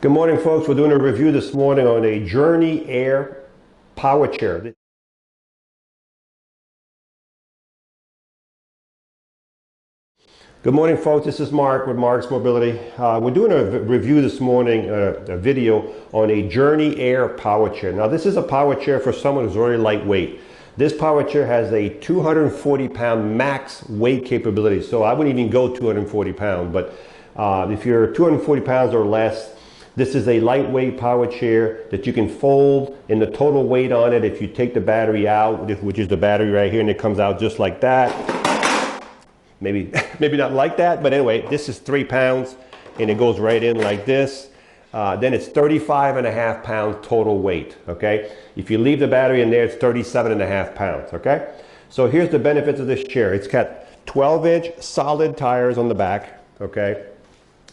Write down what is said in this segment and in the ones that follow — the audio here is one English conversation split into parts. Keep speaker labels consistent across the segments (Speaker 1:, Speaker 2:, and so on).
Speaker 1: Good morning, folks. We're doing a review this morning on a Journey Air power chair. Good morning, folks. This is Mark with Marc's Mobility. We're doing a review this morning, a video on a Journey Air power chair. Now, this is a power chair for someone who's very lightweight. This power chair has a 240-pound max weight capability, so I wouldn't even go 240 pounds, but if you're 240 pounds or less, this is a lightweight power chair that you can fold, and the total weight on it, if you take the battery out, which is the battery right here, and it comes out just like that. Maybe not like that, but anyway, this is 3 pounds, and it goes right in like this. Then it's 35.5 pounds total weight, okay? If you leave the battery in there, it's 37.5 pounds, okay? So here's the benefits of this chair. It's got 12-inch solid tires on the back, okay?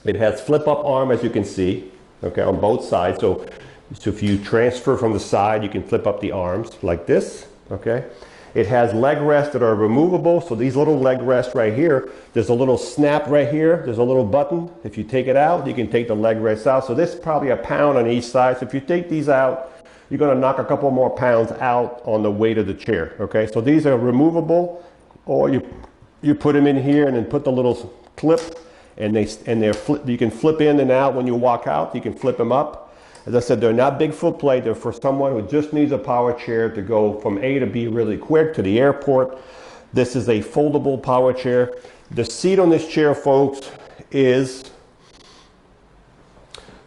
Speaker 1: It has flip-up arm, as you can see, okay, on both sides. So if you transfer from the side, you can flip up the arms like this, okay? It has leg rests that are removable. So these little leg rests right here, there's a little snap right here. There's a little button. If you take it out, you can take the leg rests out. So this is probably a pound on each side. So if you take these out, you're gonna knock a couple more pounds out on the weight of the chair, okay? So these are removable, or you put them in here and then put the little clip, and you can flip in and out when you walk out. You can flip them up. As I said, they're not big foot plate. They're for someone who just needs a power chair to go from A to B really quick to the airport. This is a foldable power chair. The seat on this chair, folks, is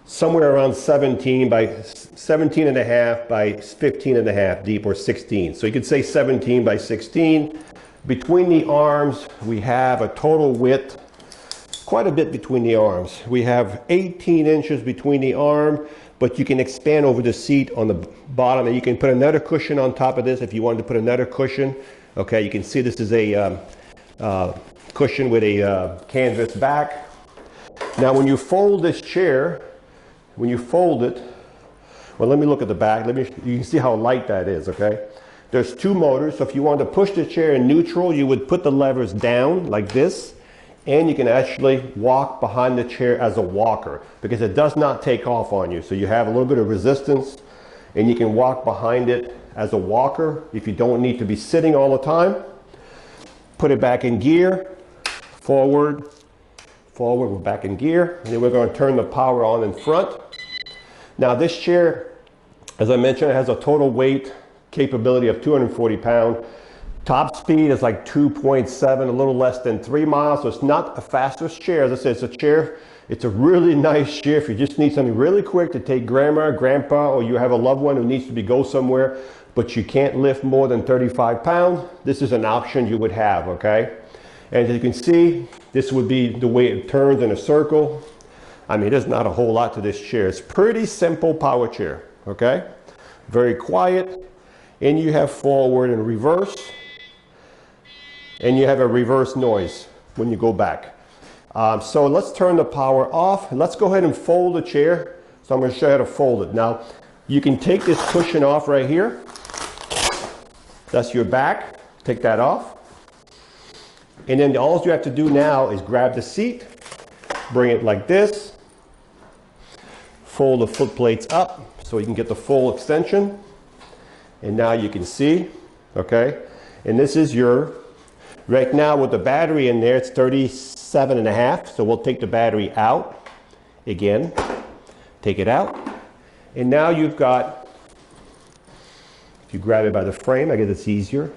Speaker 1: somewhere around 17 and a half by 15 and a half deep, or 16. So you could say 17 by 16. Between the arms, we have a total width, quite a bit between the arms. We have 18 inches between the arm, but you can expand over the seat on the bottom, and you can put another cushion on top of this if you wanted to put another cushion. Okay, you can see this is a cushion with a canvas back. Now, when you fold this chair, when you fold it, well, let me look at the back. You can see how light that is, okay? There's 2 motors, so if you wanted to push the chair in neutral, you would put the levers down like this, and you can actually walk behind the chair as a walker, because it does not take off on you. So you have a little bit of resistance, and you can walk behind it as a walker if you don't need to be sitting all the time. Put it back in gear, forward, we're back in gear, and then we're going to turn the power on in front. Now this chair, as I mentioned, it has a total weight capability of 240 pounds. Top speed is like 2.7, a little less than 3 miles. So it's not the fastest chair. As I said, it's a chair. It's a really nice chair if you just need something really quick to take grandma, grandpa, or you have a loved one who needs to go somewhere, but you can't lift more than 35 pounds. This is an option you would have, okay? And as you can see, this would be the way it turns in a circle. I mean, there's not a whole lot to this chair. It's pretty simple power chair, okay? Very quiet. And you have forward and reverse. And you have a reverse noise when you go back. So let's turn the power off. Let's go ahead and fold the chair. So I'm going to show you how to fold it. Now, you can take this cushion off right here. That's your back. Take that off. And then all you have to do now is grab the seat, bring it like this, fold the foot plates up so you can get the full extension. And now you can see, okay? And this is your, right now with the battery in there, it's 37 and a half. So we'll take the battery out again, take it out. And now you've got, if you grab it by the frame, I guess it's easier,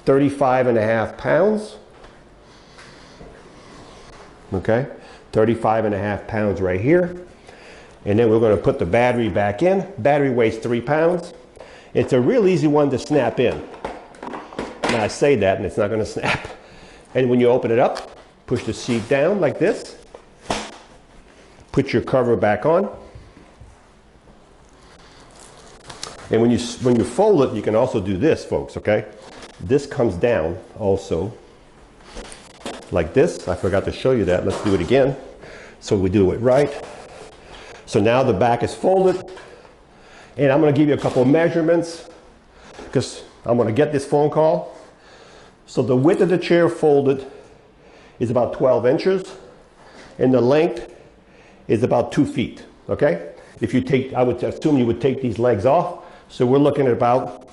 Speaker 1: 35 and a half pounds. Okay, 35 and a half pounds right here. And then we're going to put the battery back in. Battery weighs 3 pounds. It's a real easy one to snap in. Now I say that and it's not going to snap. And when you open it up, push the seat down like this. Put your cover back on. And when you fold it, you can also do this, folks, okay? This comes down also like this. I forgot to show you that. Let's do it again so we do it right. So now the back is folded. And I'm going to give you a couple of measurements because I'm going to get this phone call. So the width of the chair folded is about 12 inches and the length is about 2 feet. okay? If you take, I would assume you would take these legs off. So we're looking at about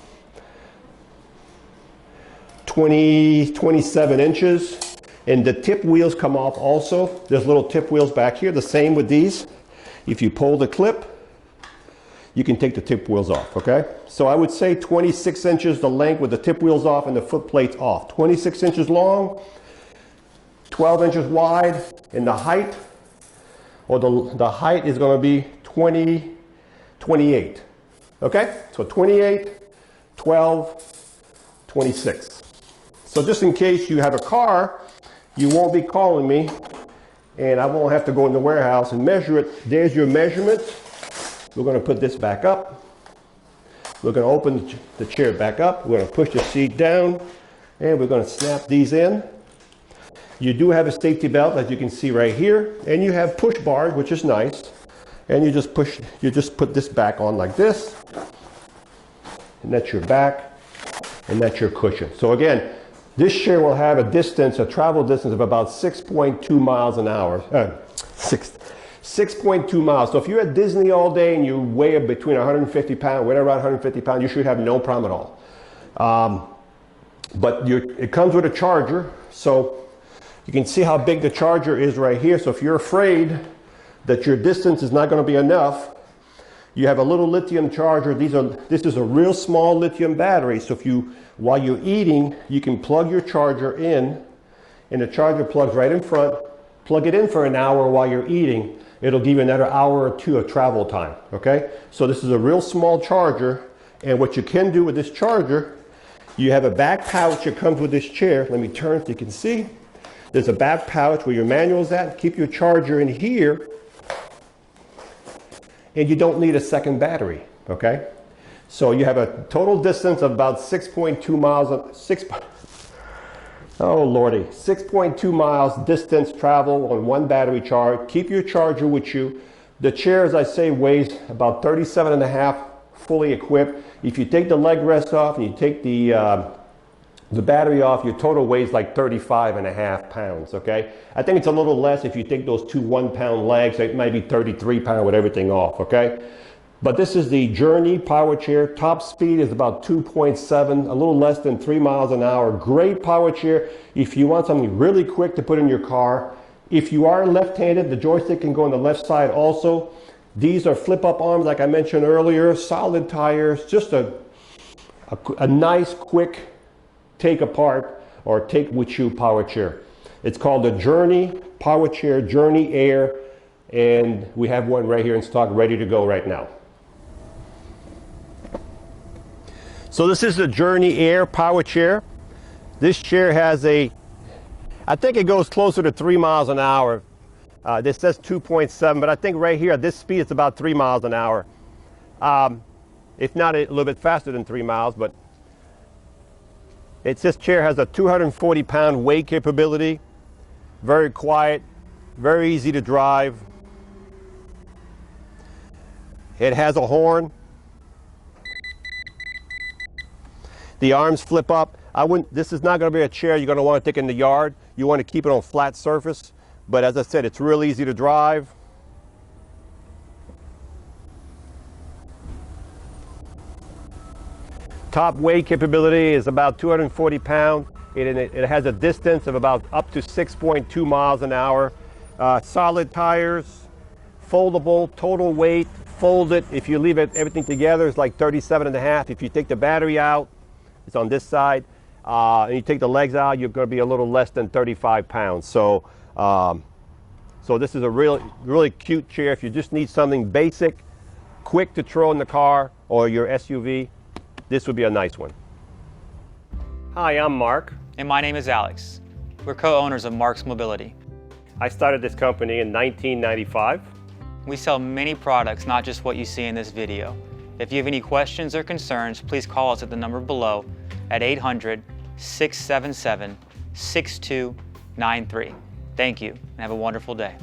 Speaker 1: 27 inches. And the tip wheels come off also. There's little tip wheels back here. The same with these. If you pull the clip, you can take the tip wheels off, okay? So I would say 26 inches the length with the tip wheels off and the foot plates off. 26 inches long, 12 inches wide, and the height, or the height is going to be 28, okay? So 28, 12, 26. So just in case you have a car, you won't be calling me and I won't have to go in the warehouse and measure it. There's your measurements. We're going to put this back up. We're going to open the chair back up. We're going to push the seat down and we're going to snap these in. You do have a safety belt, as you can see right here, and you have push bars, which is nice. And you just put this back on like this, and that's your back, and that's your cushion. So again, this chair will have a travel distance of about 6.2 miles an hour. 6.2 miles. So if you're at Disney all day and you weigh between 150 pounds, weight around 150 pounds, you should have no problem at all. But it comes with a charger, so you can see how big the charger is right here. So if you're afraid that your distance is not going to be enough, you have a little lithium charger. This is a real small lithium battery. So while you're eating, you can plug your charger in, and the charger plugs right in front. Plug it in for an hour while you're eating. It'll give you another hour or two of travel time, okay? So this is a real small charger, and what you can do with this charger, you have a back pouch that comes with this chair. Let me turn so you can see. There's a back pouch where your manual's at. Keep your charger in here, and you don't need a second battery, okay? So you have a total distance of about 6.2 miles, 6.2 miles distance travel on one battery charge. Keep your charger with you. The chair, as I say, weighs about 37.5 fully equipped. If you take the leg rest off and you take the battery off, your total weighs like 35.5 pounds, okay? I think it's a little less if you take those two 1 pound legs. It might be 33 pounds with everything off, okay? But this is the Journey Powerchair. Top speed is about 2.7, a little less than 3 miles an hour. Great Powerchair if you want something really quick to put in your car. If you are left-handed, the joystick can go on the left side also. These are flip-up arms, like I mentioned earlier, solid tires, just a nice, quick take apart or take with you Powerchair. It's called the Journey Powerchair, Journey Air, and we have one right here in stock ready to go right now. So this is the Journey Air Powerchair. This chair has I think it goes closer to 3 miles an hour. This says 2.7, but I think right here at this speed it's about 3 miles an hour. If not a little bit faster than 3 miles, but this chair has a 240-pound weight capability. Very quiet, very easy to drive. It has a horn. The arms flip up. This is not going to be a chair you're going to want to take in the yard. You want to keep it on flat surface. But as I said, it's real easy to drive. Top weight capability is about 240 pounds. It has a distance of about up to 6.2 miles an hour. Solid tires, foldable, total weight, fold it. If you leave everything together, it's like 37.5. If you take the battery out, it's on this side. And you take the legs out, you're going to be a little less than 35 pounds. So this is a really cute chair. If you just need something basic, quick to throw in the car or your SUV, this would be a nice one. Hi, I'm Mark.
Speaker 2: And my name is Alex. We're co-owners of Marc's Mobility.
Speaker 1: I started this company in 1995.
Speaker 2: We sell many products, not just what you see in this video. If you have any questions or concerns, please call us at the number below at 800-677-6293. Thank you, and have a wonderful day.